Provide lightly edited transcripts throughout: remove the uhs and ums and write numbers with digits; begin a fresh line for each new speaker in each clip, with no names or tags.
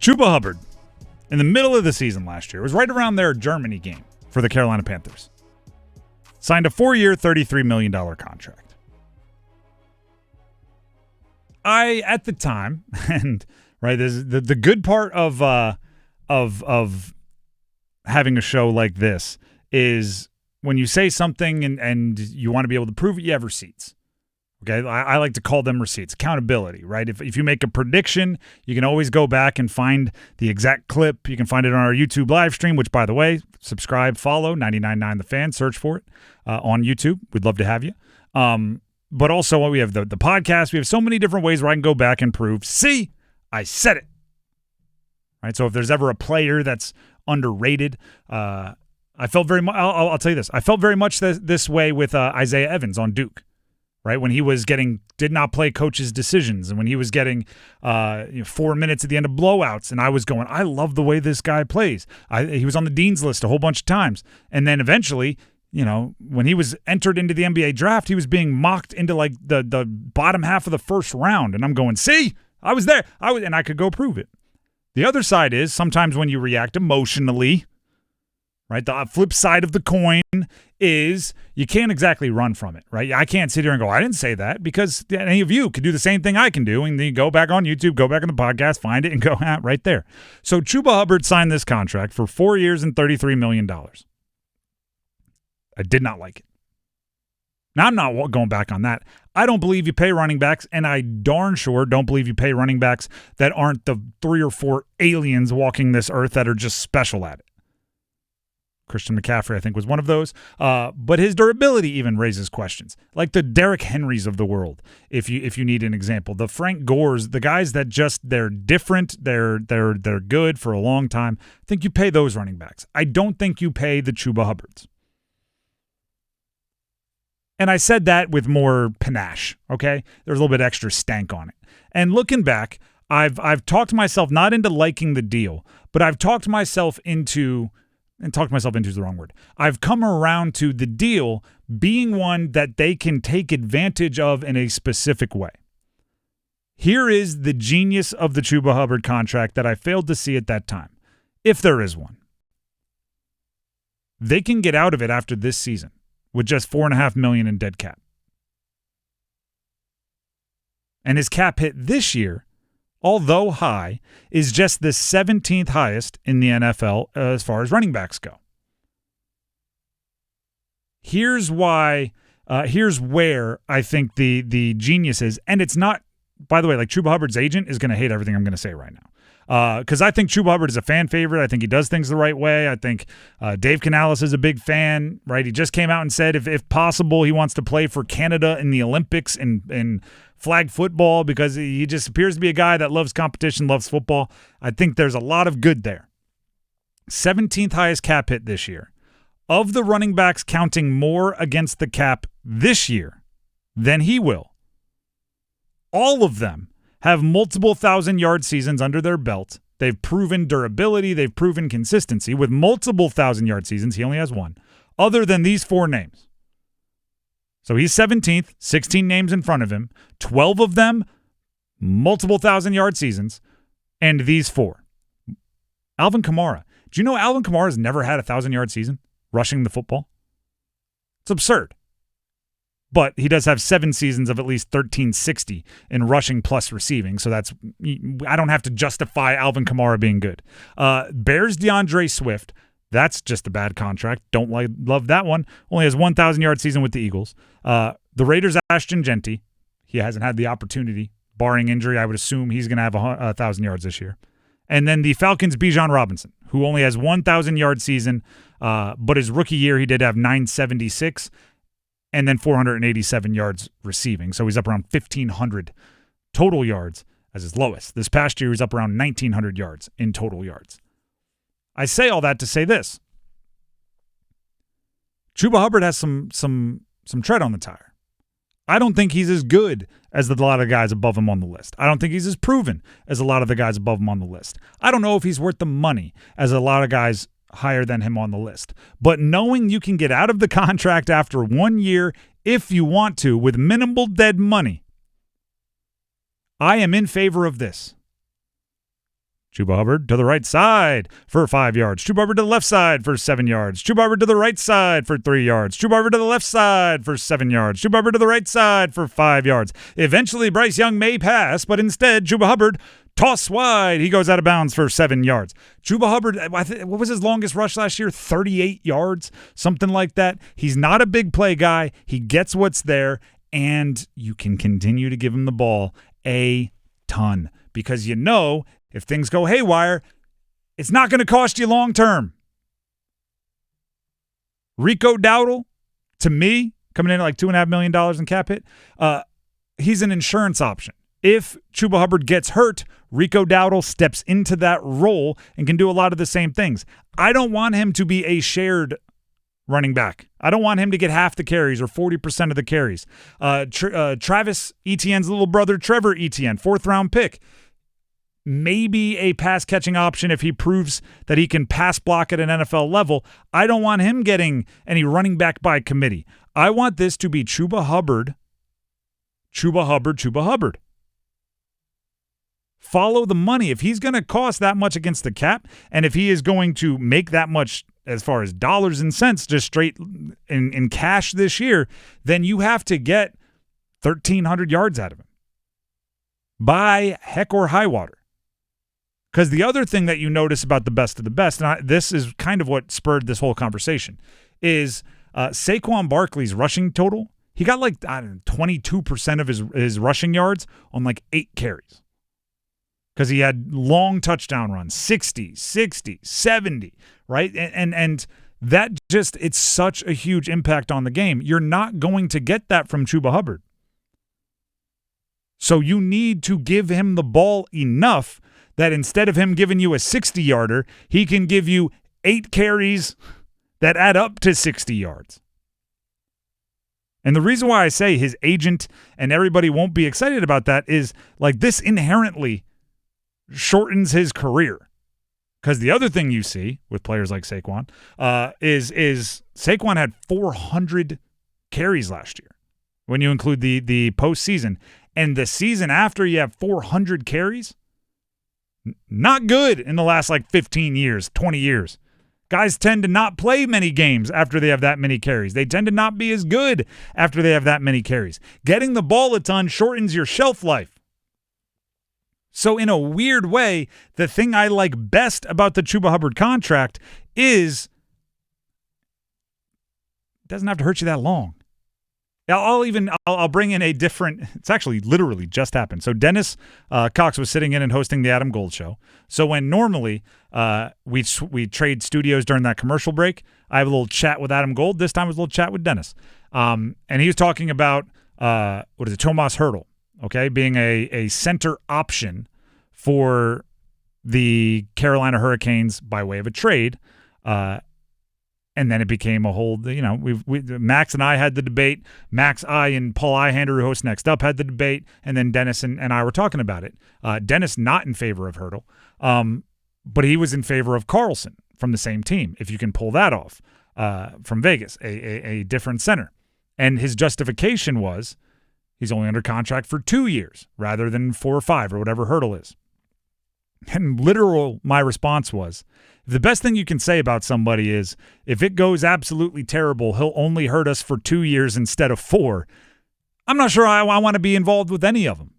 Chuba Hubbard, in the middle of the season last year, it was right around their Germany game for the Carolina Panthers, signed a 4-year, $33 million contract. At the time, and right, the good part of having a show like this is when you say something and you want to be able to prove it, you have receipts. Okay, I like to call them receipts. Accountability, right? If you make a prediction, you can always go back and find the exact clip. You can find it on our YouTube live stream, which, by the way, subscribe, follow, 99.9 The Fan. Search for it on YouTube. We'd love to have you. But also we have the podcast. We have so many different ways where I can go back and prove, see, I said it. Right? So if there's ever a player that's underrated, I felt very much, I'll tell you this. I felt very much this way with Isaiah Evans on Duke. Right, when he was did not play coaches' decisions, and when he was getting 4 minutes at the end of blowouts, and I was going, I love the way this guy plays. He was on the dean's list a whole bunch of times, and then eventually, when he was entered into the NBA draft, he was being mocked into like the bottom half of the first round, and I'm going, see, I was there, and I could go prove it. The other side is sometimes when you react emotionally. Right, the flip side of the coin is you can't exactly run from it, right? I can't sit here and go, I didn't say that, because any of you could do the same thing I can do, and then you go back on YouTube, go back on the podcast, find it, and go right there. So Chuba Hubbard signed this contract for 4 years and $33 million. I did not like it. Now, I'm not going back on that. I don't believe you pay running backs, and I darn sure don't believe you pay running backs that aren't the 3 or 4 aliens walking this earth that are just special at it. Christian McCaffrey, I think, was one of those. But his durability even raises questions. Like the Derrick Henrys of the world, if you need an example. The Frank Gores, the guys that they're different, they're good for a long time. I think you pay those running backs. I don't think you pay the Chuba Hubbards. And I said that with more panache, okay? There's a little bit extra stank on it. And looking back, I've talked myself not into liking the deal, but I've talked myself into... And talk myself into is the wrong word. I've come around to the deal being one that they can take advantage of in a specific way. Here is the genius of the Chuba Hubbard contract that I failed to see at that time, if there is one. They can get out of it after this season with just $4.5 million in dead cap. And his cap hit this year, although high, is just the 17th highest in the NFL as far as running backs go. Here's why. Here's where I think the genius is, and it's not. By the way, like Chuba Hubbard's agent is going to hate everything I'm going to say right now, because I think Chuba Hubbard is a fan favorite. I think he does things the right way. I think Dave Canales is a big fan. Right, he just came out and said if possible he wants to play for Canada in the Olympics in flag football, because he just appears to be a guy that loves competition, loves football. I think there's a lot of good there. 17th highest cap hit this year. Of the running backs counting more against the cap this year than he will, all of them have multiple 1,000-yard seasons under their belt. They've proven durability. They've proven consistency. With multiple 1,000-yard seasons, he only has one, other than these 4 names. So he's 17th, 16 names in front of him, 12 of them, multiple 1,000-yard seasons, and these 4. Alvin Kamara. Do you know Alvin Kamara has never had a 1,000-yard season rushing the football? It's absurd. But he does have 7 seasons of at least 1,360 in rushing plus receiving, so I don't have to justify Alvin Kamara being good. Bears DeAndre Swift. That's just a bad contract. Don't love that one. Only has 1,000-yard season with the Eagles. The Raiders' Ashton Genty. He hasn't had the opportunity. Barring injury, I would assume he's going to have 1,000 yards this year. And then the Falcons' Bijan Robinson, who only has 1,000-yard season, but his rookie year he did have 976 and then 487 yards receiving. So he's up around 1,500 total yards as his lowest. This past year he was up around 1,900 yards in total yards. I say all that to say this. Chuba Hubbard has some tread on the tire. I don't think he's as good as a lot of guys above him on the list. I don't think he's as proven as a lot of the guys above him on the list. I don't know if he's worth the money as a lot of guys higher than him on the list. But knowing you can get out of the contract after 1 year if you want to with minimal dead money, I am in favor of this. Chuba Hubbard to the right side for 5 yards. Chuba Hubbard to the left side for 7 yards. Chuba Hubbard to the right side for 3 yards. Chuba Hubbard to the left side for 7 yards. Chuba Hubbard to the right side for 5 yards. Eventually, Bryce Young may pass, but instead, Chuba Hubbard toss wide. He goes out of bounds for 7 yards. Chuba Hubbard, what was his longest rush last year? 38 yards, something like that. He's not a big play guy. He gets what's there, and you can continue to give him the ball a ton because you know if things go haywire, it's not going to cost you long term. Rico Dowdle, to me, coming in at like $2.5 million in cap hit, he's an insurance option. If Chuba Hubbard gets hurt, Rico Dowdle steps into that role and can do a lot of the same things. I don't want him to be a shared running back. I don't want him to get half the carries or 40% of the carries. Travis Etienne's little brother, Trevor Etienne, 4th-round pick. Maybe a pass-catching option if he proves that he can pass block at an NFL level. I don't want him getting any running back by committee. I want this to be Chuba Hubbard, Chuba Hubbard, Chuba Hubbard. Follow the money. If he's going to cost that much against the cap, and if he is going to make that much as far as dollars and cents just straight in cash this year, then you have to get 1,300 yards out of him. By heck or high water. Because the other thing that you notice about the best of the best, and this is kind of what spurred this whole conversation, is Saquon Barkley's rushing total. He got like 22% of his rushing yards on like 8 carries. Because he had long touchdown runs, 60, 70, right? And that just, it's such a huge impact on the game. You're not going to get that from Chuba Hubbard. So you need to give him the ball enough that instead of him giving you a 60-yarder, he can give you 8 carries that add up to 60 yards. And the reason why I say his agent and everybody won't be excited about that is like this inherently shortens his career. Because the other thing you see with players like Saquon is Saquon had 400 carries last year when you include the postseason. And the season after you have 400 carries, not good in the last like 15 years, 20 years. Guys tend to not play many games after they have that many carries. They tend to not be as good after they have that many carries. Getting the ball a ton shortens your shelf life. So in a weird way, the thing I like best about the Chuba Hubbard contract is it doesn't have to hurt you that long. I'll bring in a different, it's actually literally just happened. So Dennis Cox was sitting in and hosting the Adam Gold show. So when normally we trade studios during that commercial break, I have a little chat with Adam Gold. This time it was a little chat with Dennis. And he was talking about, Tomas Hertl, okay, being a center option for the Carolina Hurricanes by way of a trade. And then it became a whole, Max and I had the debate. Max, I, and Paul Ihander, who hosts Next Up, had the debate. And then Dennis and I were talking about it. Dennis not in favor of Hertl, but he was in favor of Carlson from the same team, if you can pull that off, from Vegas, a different center. And his justification was he's only under contract for 2 years rather than 4 or 5 or whatever Hertl is. And my response was, the best thing you can say about somebody is if it goes absolutely terrible, he'll only hurt us for 2 years instead of 4. I'm not sure I want to be involved with any of them.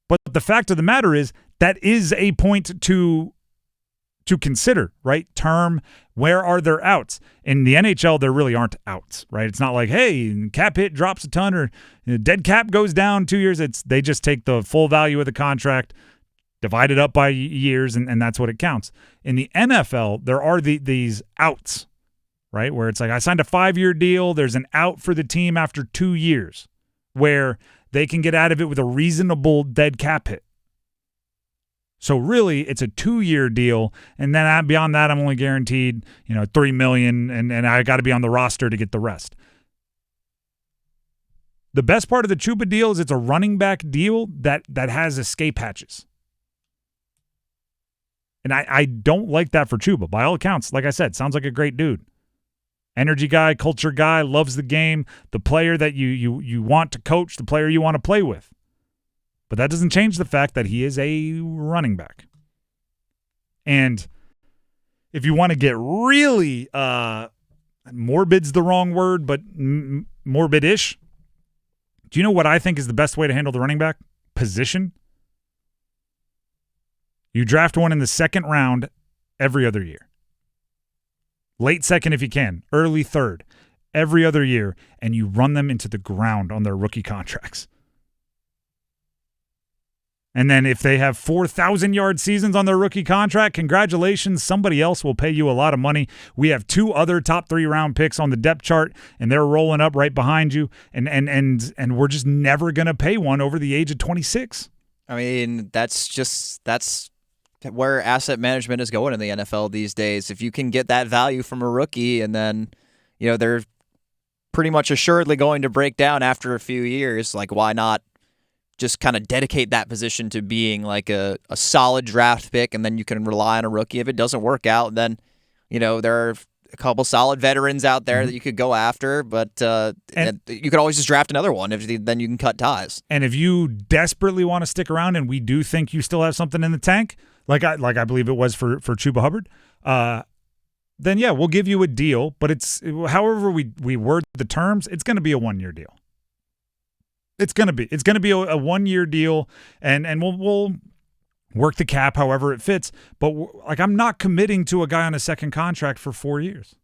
But the fact of the matter is that is a point to consider, right? Term, where are their outs? In the NHL, there really aren't outs, right? It's not like, hey, cap hit drops a ton or dead cap goes down 2 years. They just take the full value of the contract, divide it up by years, and that's what it counts. In the NFL, there are these outs, right, where it's like I signed a 5-year deal. There's an out for the team after 2 years where they can get out of it with a reasonable dead cap hit. So really, it's a 2-year deal, and then beyond that, I'm only guaranteed $3 million, and I got to be on the roster to get the rest. The best part of the Chuba deal is it's a running back deal that has escape hatches. And I don't like that for Chuba. By all accounts, like I said, sounds like a great dude. Energy guy, culture guy, loves the game, the player that you want to coach, the player you want to play with. But that doesn't change the fact that he is a running back. And if you want to get really morbid's the wrong word, but morbid-ish, do you know what I think is the best way to handle the running back position? You draft one in the second round every other year. Late second if you can, early third, every other year, and you run them into the ground on their rookie contracts. And then if they have 4,000-yard seasons on their rookie contract, congratulations, somebody else will pay you a lot of money. We have 2 other top 3-round picks on the depth chart, and they're rolling up right behind you, and we're just never going to pay one over the age of 26.
I mean, that's where asset management is going in the NFL these days. If you can get that value from a rookie, and then, they're pretty much assuredly going to break down after a few years, like, why not just kind of dedicate that position to being like a solid draft pick, and then you can rely on a rookie. If it doesn't work out, then, there are a couple solid veterans out there that you could go after, but and you could always just draft another one. Then you can cut ties.
And if you desperately want to stick around, and we do think you still have something in the tank, like I believe it was for Chuba Hubbard, then yeah, we'll give you a deal. But it's however we word the terms, it's going to be a 1-year deal. It's going to be a 1-year deal, and we'll work the cap however it fits. But I'm not committing to a guy on a second contract for 4 years.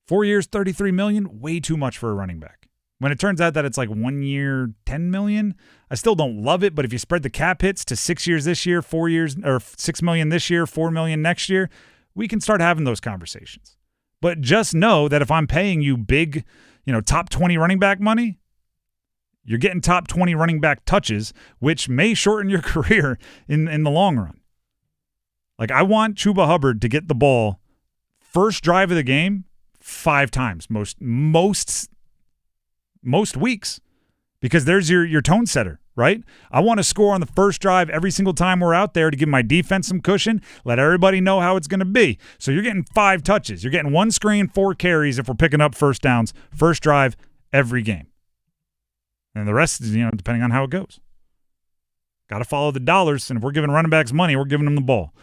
4 years, $33 million, way too much for a running back. When it turns out that it's like 1 year, $10 million, I still don't love it. But if you spread the cap hits to 6 years this year, 4 years, or $6 million this year, $4 million next year, we can start having those conversations. But just know that if I'm paying you big, top 20 running back money, you're getting top 20 running back touches, which may shorten your career in the long run. Like, I want Chuba Hubbard to get the ball first drive of the game 5 times, most weeks, because there's your tone setter, right? I want to score on the first drive every single time we're out there to give my defense some cushion, let everybody know how it's going to be. So you're getting 5 touches. You're getting 1 screen, 4 carries if we're picking up first downs, first drive every game. And the rest is, depending on how it goes. Got to follow the dollars, and if we're giving running backs money, we're giving them the ball.